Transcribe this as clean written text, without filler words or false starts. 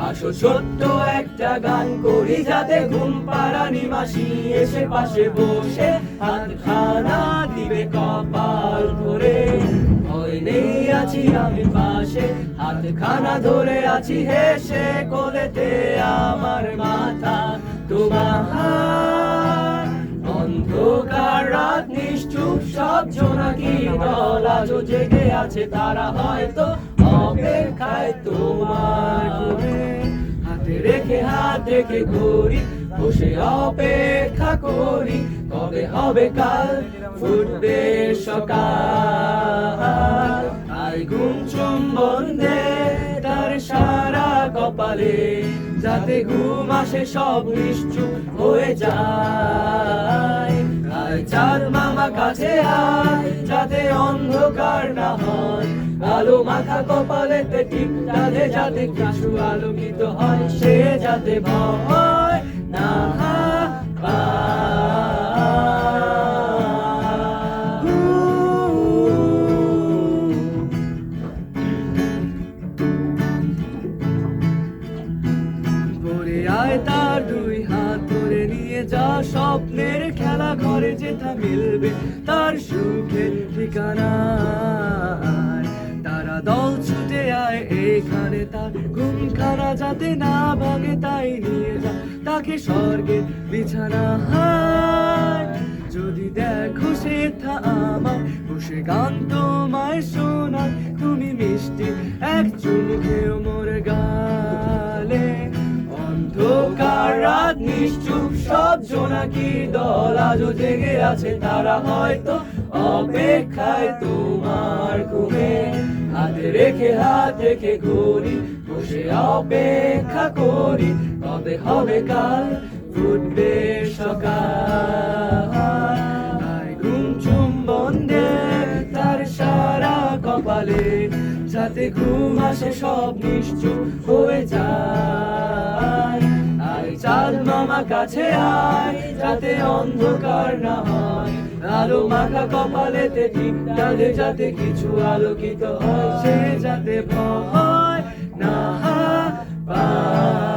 আসো ছোট্ট একটা গান করি, যাতে ঘুম পাড়ানি মাসি এসে পাশে বসে হাতখানা দিবে কপাল ধরে। ভয় নেই, আছি আমি পাশে, হাতখানা ধরে আছি হেসে, কোলেতে আমার মাথা তোমার। অন্ধকার রাত নিশ্চুপ, সব জোনাকি দল আজও জেগে আছে, তারা হয়তো অপেক্ষায় তোমার ঘুমে। হাতে রেখে ঘড়ি বসে অপেক্ষা করি, কবে হবে কাল, ফুটবে সকাল। আই ঘুম চুম্বন দে তার সারা কপালে, যাতে ঘুম আসে সব নিশ্চুপ হয়ে যায়। আয় চাঁদ মামা কাছে আয়, যাতে অন্ধকার না হয়, আলো মাখা কপালেতে টিপ ডালে, যাতে কিছু আলোকিত হয়, সে যাতে ভয় না ভরে আয় তার দুই হাত ধরে নিয়ে যা, স্বপ্নের খেলা ঘরে যেথা মিলবে তার সুখের ঠিকানা। তারা দল ছুটে আয় এখানে, তার ঘুমখানা যাতে না ভাঙে, তাই নিয়ে যা তাকে স্বর্গের বিছানা। যদি দেখো সেথা আমার বসে গান তোমায় শোনায়, তুমি মিষ্টি এক চুমু খেও মোর গালে। অন্ধকার রাত নিশ্চুপ, সব জোনাকি দল আজও জেগে আছে, তারা হয়তো অপেক্ষায় তোমার ঘুমে। হাতে রেখে ঘড়ি বসে অপেক্ষা করি, কবে হবে কাল, ফুটবে সকাল। আয় ঘুম চুম্বন দে তার সারা কপালে, যাতে ঘুম আসে সব নিশ্চুপ হয়ে যায়। আয় চাঁদ মামা কাছে আয়, যাতে অন্ধকার না হয়, আলো মাখা কপালেতে টিপ ডালে, যাতে কিছু আলোকিত হয়, সে যাতে ভয় না পায়।